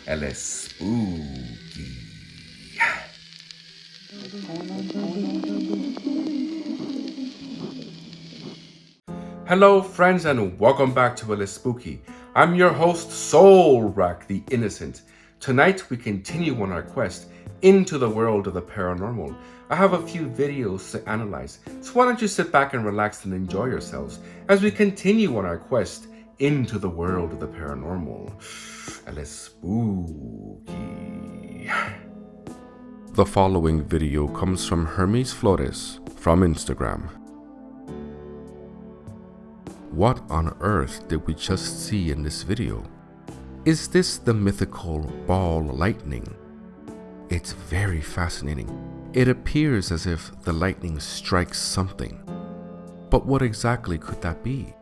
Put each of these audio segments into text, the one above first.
El Espooky. Hello, friends, and welcome back to El Espooky. I'm your host, Soul Rack the Innocent. Tonight, we continue on our quest into the world of the paranormal. I have a few videos to analyze, so why don't you sit back and relax and enjoy yourselves as we continue on our quest into the world of the paranormal. El Espooky. The following video comes from Hermes Flores from Instagram. What on earth did we just see in this video? Is this the mythical ball lightning? It's very fascinating. It appears as if the lightning strikes something. But what exactly could that be?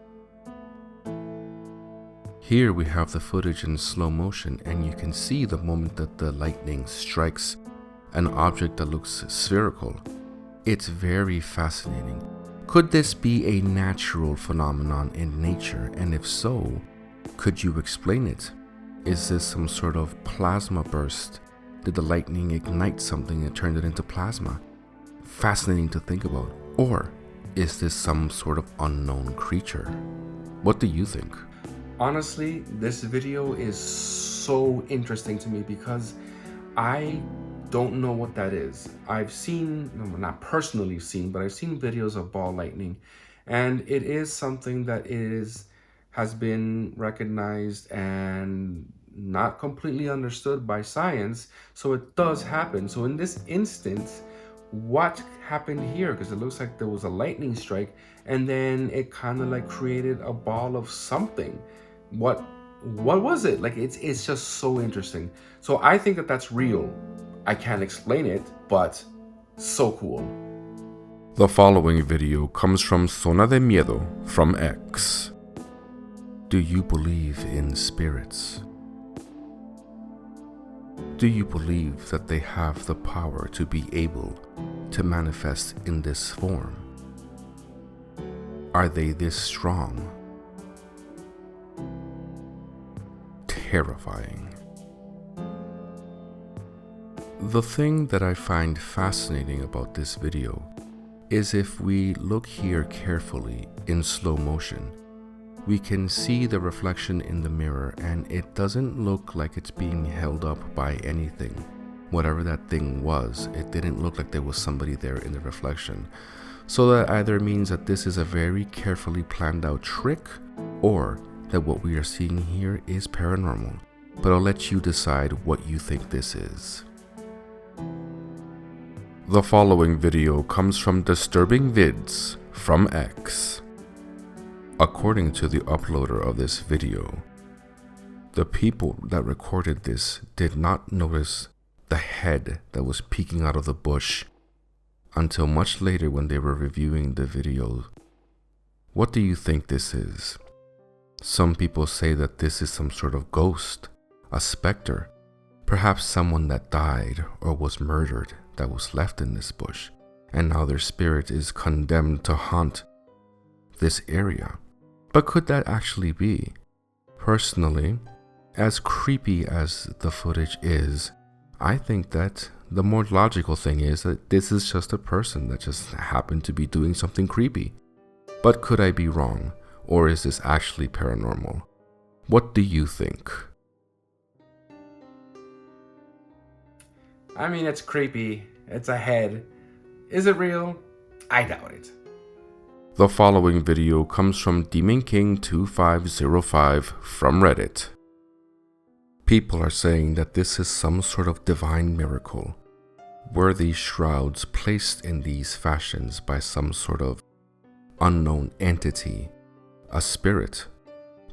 Here we have the footage in slow motion, and you can see the moment that the lightning strikes an object that looks spherical. It's very fascinating. Could this be a natural phenomenon in nature? And if so, could you explain it? Is this some sort of plasma burst? Did the lightning ignite something and turn it into plasma? Fascinating to think about. Or is this some sort of unknown creature? What do you think? Honestly, this video is so interesting to me because I don't know what that is. I've seen, not personally seen, but I've seen videos of ball lightning, and it is something that has been recognized and not completely understood by science, so it does happen. So in this instance, what happened here? Because it looks like there was a lightning strike, and then it kind of like created a ball of something. What was it? Like it's just so interesting. So I think that that's real. I can't explain it, but so cool. The following video comes from Zona de Miedo from X. Do you believe in spirits? Do you believe that they have the power to be able to manifest in this form? Are they this strong? Terrifying. The thing that I find fascinating about this video is if we look here carefully in slow motion, we can see the reflection in the mirror, and it doesn't look like it's being held up by anything. Whatever that thing was, it didn't look like there was somebody there in the reflection. So that either means that this is a very carefully planned out trick, or that what we are seeing here is paranormal. But I'll let you decide what you think this is. The following video comes from Disturbing Vids from X. According to the uploader of this video, the people that recorded this did not notice the head that was peeking out of the bush until much later when they were reviewing the video. What do you think this is? Some people say that this is some sort of ghost, a specter, perhaps someone that died or was murdered that was left in this bush, and now their spirit is condemned to haunt this area. But could that actually be? Personally, as creepy as the footage is, I think that the more logical thing is that this is just a person that just happened to be doing something creepy. But could I be wrong? Or is this actually paranormal? What do you think? I mean, it's creepy. It's a head. Is it real? I doubt it. The following video comes from Demon King 2505 from Reddit. People are saying that this is some sort of divine miracle. Were these shrouds placed in these fashions by some sort of unknown entity? A spirit,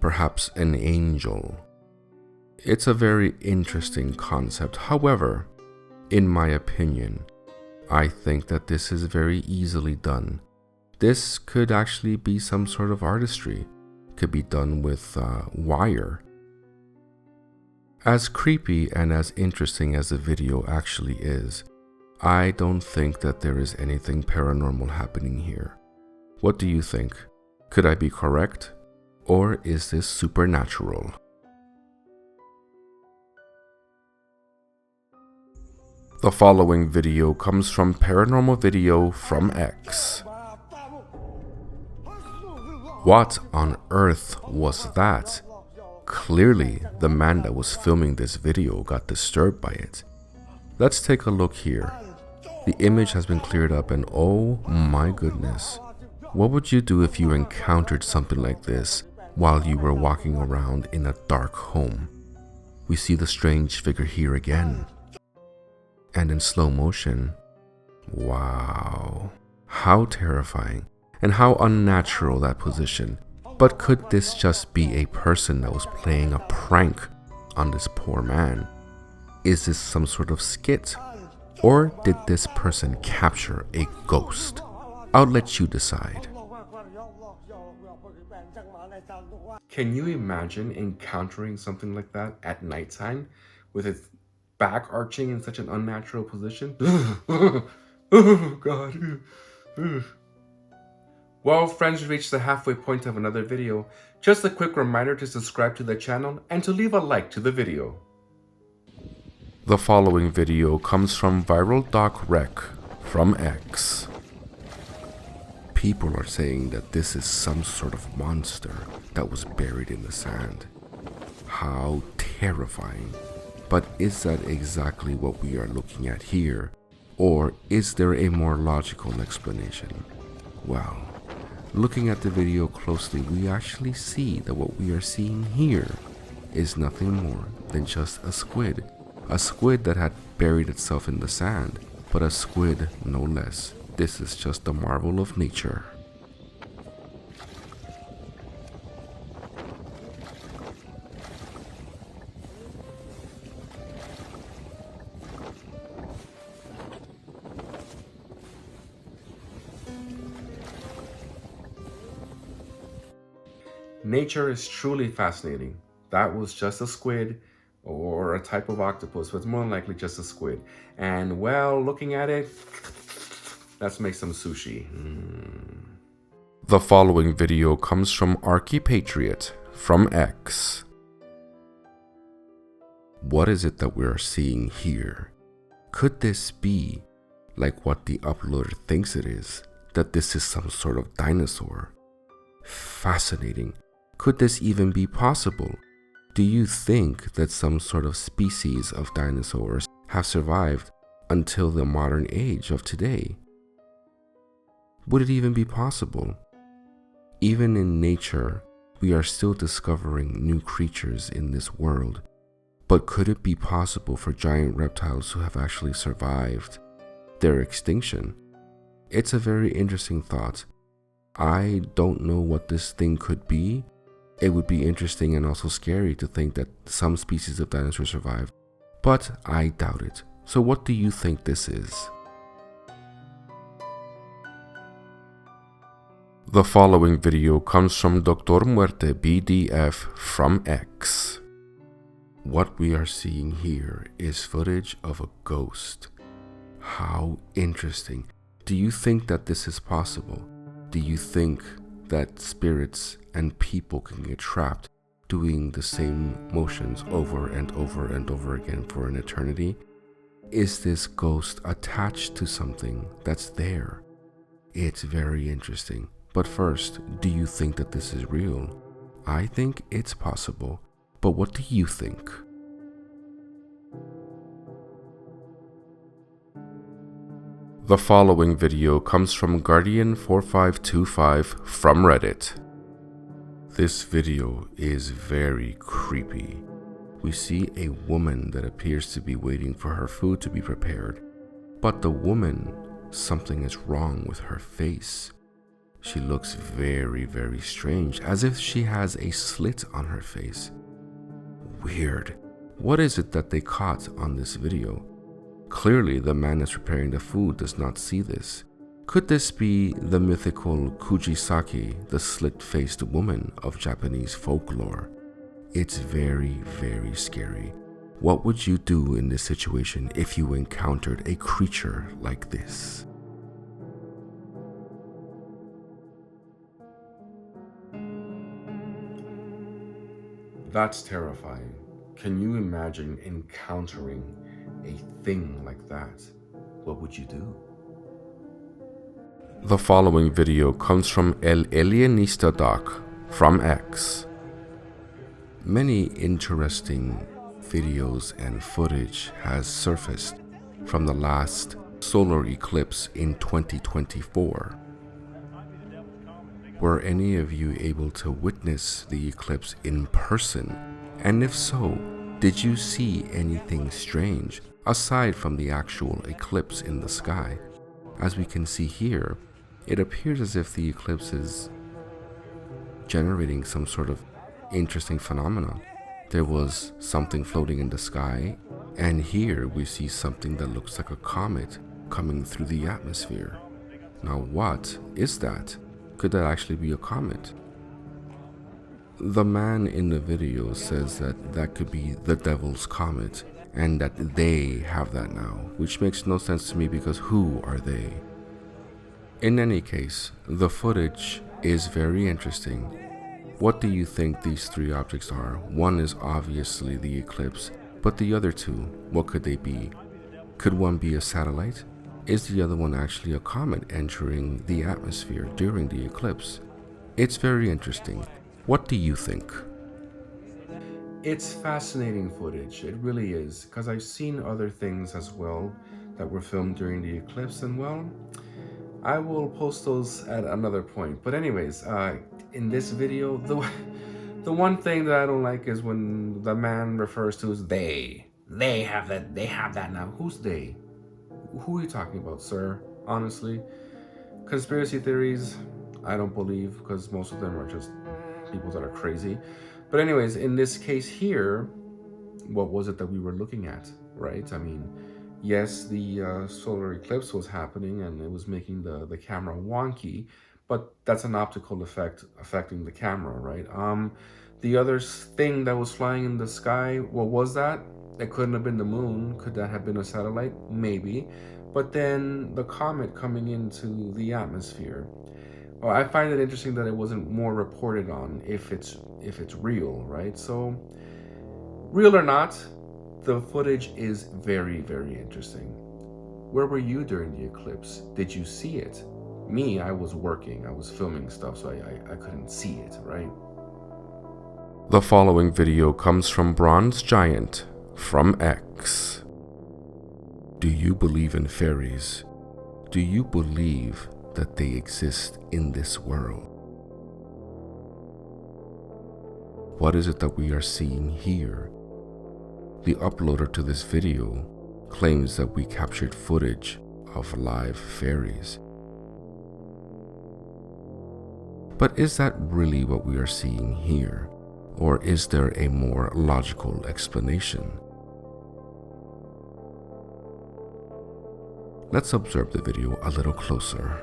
perhaps an angel. It's a very interesting concept. However, in my opinion, I think that this is very easily done. This could actually be some sort of artistry. Could be done with wire. As creepy and as interesting as the video actually is, I don't think that there is anything paranormal happening here. What do you think? Could I be correct? Or is this supernatural? The following video comes from Paranormal Video from X. What on earth was that? Clearly, the man that was filming this video got disturbed by it. Let's take a look here. The image has been cleared up and oh my goodness. What would you do if you encountered something like this while you were walking around in a dark home? We see the strange figure here again. And in slow motion. Wow. How terrifying and how unnatural that position. But could this just be a person that was playing a prank on this poor man? Is this some sort of skit? Or did this person capture a ghost? I'll let you decide. Can you imagine encountering something like that at nighttime with its back arching in such an unnatural position? Oh God. Well, friends, we reached the halfway point of another video. Just a quick reminder to subscribe to the channel and to leave a like to the video. The following video comes from Viral Doc Rec from X. People are saying that this is some sort of monster that was buried in the sand. How terrifying. But is that exactly what we are looking at here? Or is there a more logical explanation? Well, looking at the video closely, we actually see that what we are seeing here is nothing more than just a squid. A squid that had buried itself in the sand, but a squid no less. This is just a marvel of nature. Nature is truly fascinating. That was just a squid or a type of octopus, but it's more than likely just a squid. And well, looking at it, let's make some sushi. The following video comes from Archie-Patriot from X. What is it that we are seeing here? Could this be like what the uploader thinks it is? That this is some sort of dinosaur? Fascinating. Could this even be possible? Do you think that some sort of species of dinosaurs have survived until the modern age of today? Would it even be possible? Even in nature, we are still discovering new creatures in this world. But could it be possible for giant reptiles to have actually survived their extinction? It's a very interesting thought. I don't know what this thing could be. It would be interesting and also scary to think that some species of dinosaurs survived, but I doubt it. So what do you think this is? The following video comes from Dr. Muerte BDF from X. What we are seeing here is footage of a ghost. How interesting. Do you think that this is possible? Do you think that spirits and people can get trapped doing the same motions over and over and over again for an eternity? Is this ghost attached to something that's there? It's very interesting. But first, do you think that this is real? I think it's possible. But what do you think? The following video comes from Guardian4525 from Reddit. This video is very creepy. We see a woman that appears to be waiting for her food to be prepared. But the woman, something is wrong with her face. She looks very, very strange, as if she has a slit on her face. Weird. What is it that they caught on this video? Clearly, the man that's preparing the food does not see this. Could this be the mythical Kujisaki, the slit-faced woman of Japanese folklore? It's very, very scary. What would you do in this situation if you encountered a creature like this? That's terrifying. Can you imagine encountering a thing like that? What would you do? The following video comes from El Alienista Doc from X. Many interesting videos and footage has surfaced from the last solar eclipse in 2024. Were any of you able to witness the eclipse in person? And if so, did you see anything strange aside from the actual eclipse in the sky? As we can see here, it appears as if the eclipse is generating some sort of interesting phenomenon. There was something floating in the sky, and here we see something that looks like a comet coming through the atmosphere. Now what is that? Could that actually be a comet? The man in the video says that that could be the devil's comet, and that they have that now, which makes no sense to me because who are they? In any case, the footage is very interesting. What do you think these three objects are? One is obviously the eclipse, but the other two, what could they be? Could one be a satellite? Is the other one actually a comet entering the atmosphere during the eclipse? It's very interesting. What do you think? It's fascinating footage, it really is, because I've seen other things as well that were filmed during the eclipse, and well, I will post those at another point. But anyways, in this video, the one thing that I don't like is when the man refers to as they. They have that now. Who's they? Who are you talking about, sir? Honestly, conspiracy theories, I don't believe, because most of them are just people that are crazy. But anyways, in this case here, what was it that we were looking at, right? I mean, yes, the solar eclipse was happening and it was making the camera wonky, but that's an optical effect affecting the camera, right? The other thing that was flying in the sky, what was that? It couldn't have been the moon. Could that have been a satellite? Maybe. But then the comet coming into the atmosphere. Well, I find it interesting that it wasn't more reported on if it's real, right? So, real or not, the footage is very, very interesting. Where were you during the eclipse? Did you see it? Me, I was working. I was filming stuff, so I couldn't see it, right? The following video comes from Bronze Giant from X. Do you believe in fairies? Do you believe that they exist in this world? What is it that we are seeing here? The uploader to this video claims that we captured footage of live fairies. But is that really what we are seeing here? Or is there a more logical explanation? Let's observe the video a little closer.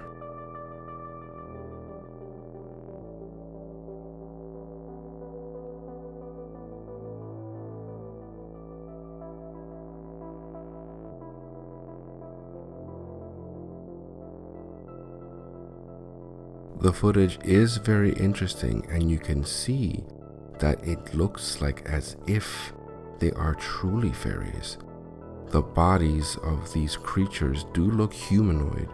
The footage is very interesting, and you can see that it looks like as if they are truly fairies. The bodies of these creatures do look humanoid.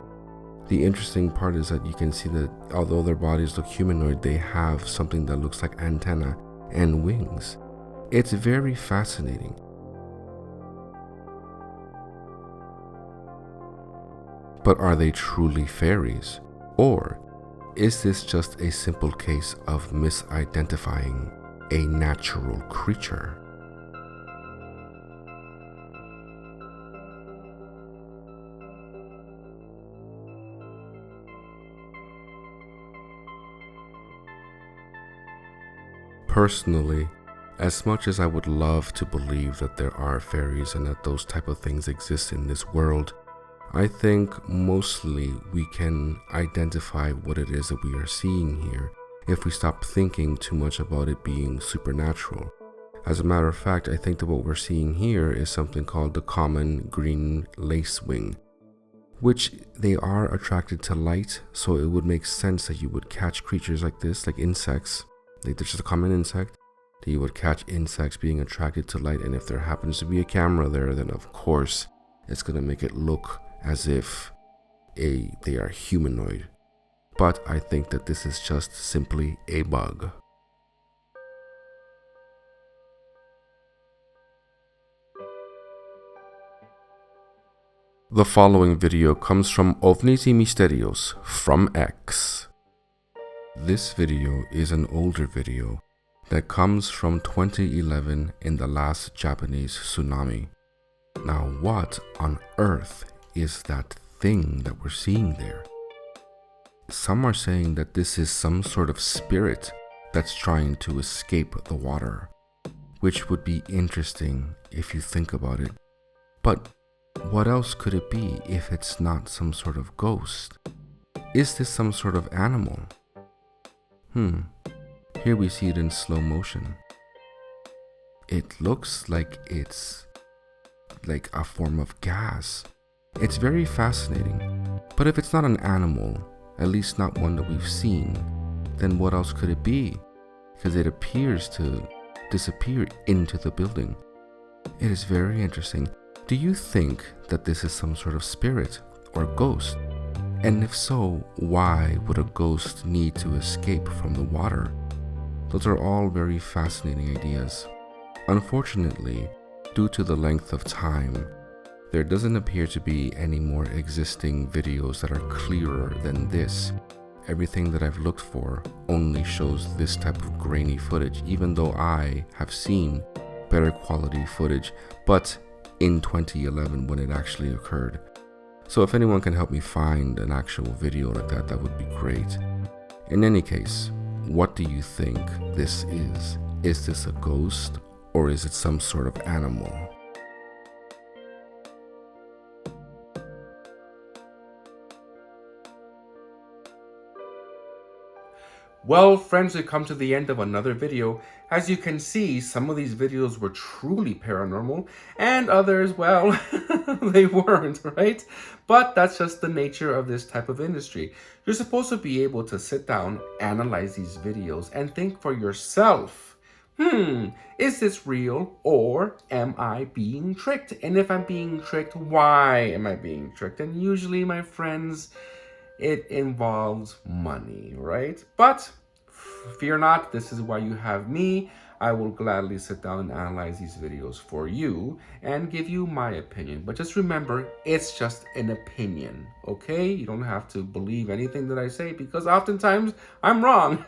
The interesting part is that you can see that although their bodies look humanoid, they have something that looks like antenna and wings. It's very fascinating. But are they truly fairies? Or is this just a simple case of misidentifying a natural creature? Personally, As much as I would love to believe that there are fairies and that those type of things exist in this world, I think mostly we can identify what it is that we are seeing here if we stop thinking too much about it being supernatural. As a matter of fact, I think that what we're seeing here is something called the common green lacewing, which they are attracted to light, so it would make sense that you would catch creatures like this, like insects. They're just a common insect, that you would catch insects being attracted to light, and if there happens to be a camera there, then of course it's going to make it look as if they are humanoid. But I think that this is just simply a bug. The following video comes from Ovnis y Misterios from X. This video is an older video that comes from 2011 in the last Japanese tsunami. Now what on earth is that thing that we're seeing there? Some are saying that this is some sort of spirit that's trying to escape the water, which would be interesting if you think about it. But what else could it be if it's not some sort of ghost? Is this some sort of animal? Here we see it in slow motion. It looks like it's like a form of gas. It's very fascinating. But if it's not an animal, at least not one that we've seen, then what else could it be? Because it appears to disappear into the building. It is very interesting. Do you think that this is some sort of spirit or ghost? And if so, why would a ghost need to escape from the water? Those are all very fascinating ideas. Unfortunately, due to the length of time, there doesn't appear to be any more existing videos that are clearer than this. Everything that I've looked for only shows this type of grainy footage, even though I have seen better quality footage, but in 2011 when it actually occurred. So if anyone can help me find an actual video like that, that would be great. In any case, what do you think this is? Is this a ghost or is it some sort of animal? Well, friends, we've come to the end of another video. As you can see, some of these videos were truly paranormal, and others, well, they weren't, right? But that's just the nature of this type of industry. You're supposed to be able to sit down, analyze these videos, and think for yourself, is this real, or am I being tricked? And if I'm being tricked, why am I being tricked? And usually, my friends, it involves money, right? But fear not, this is why you have me. I will gladly sit down and analyze these videos for you and give you my opinion. But just remember, it's just an opinion, okay? You don't have to believe anything that I say because oftentimes I'm wrong.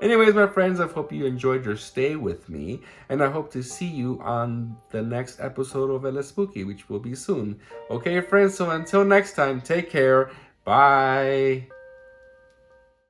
Anyways, my friends, I hope you enjoyed your stay with me, and I hope to see you on the next episode of Espooky, which will be soon. Okay, friends, so until next time, take care. Bye.